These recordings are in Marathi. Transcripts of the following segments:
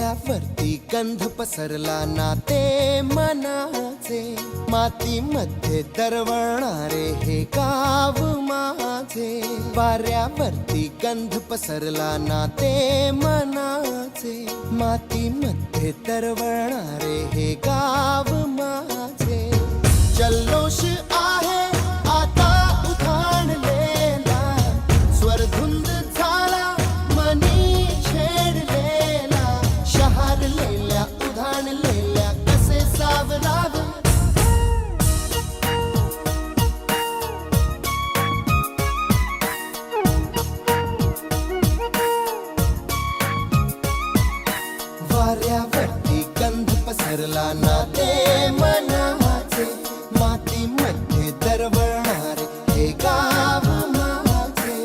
वाऱ्यावरती गंध पसरला ना ते मनाचे, मातीमध्ये दरवळणारे हे गाव माझे. वाऱ्यावरती गंध पसरला ना ते मनाचे, मातीमध्ये दरवळणारे हे गाव माझे. जल्लोष आहे आता उधाणलेला, स्वरधुंद झाला मनी छेडलेला. शहारलेल्या उधाणलेल्या कसे सावरावे, वाऱ्यावरती गंध पसरला ना ते मनाचे, मातीमध्ये दरवळणारे हे गाव माझे.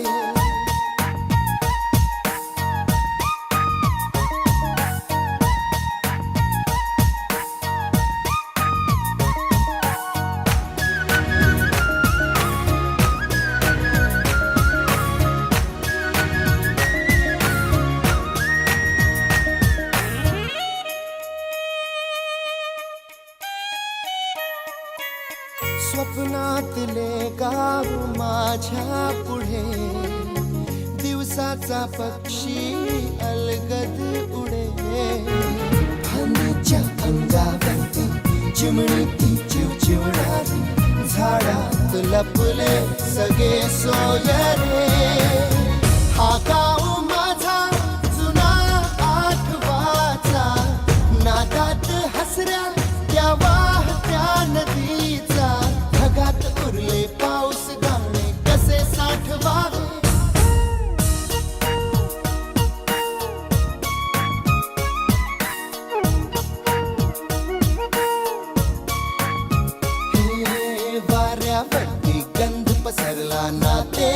स्वप्नातले गाव माझ्या पुढे, दिवसाचा पक्षी अलगद उडे. फांदीच्या अंगावरती चिमणी ती चिवचिवणारी, झाडात लपले सगळे सोयरे. हा गाव माझा जुना आठवाचा, नादात हसऱ्या त्या वाहत्या नदीचा. ढगात उरले पाऊस गाणे कसे साठवावे, वाऱ्यावरती गंध पसरला ना ते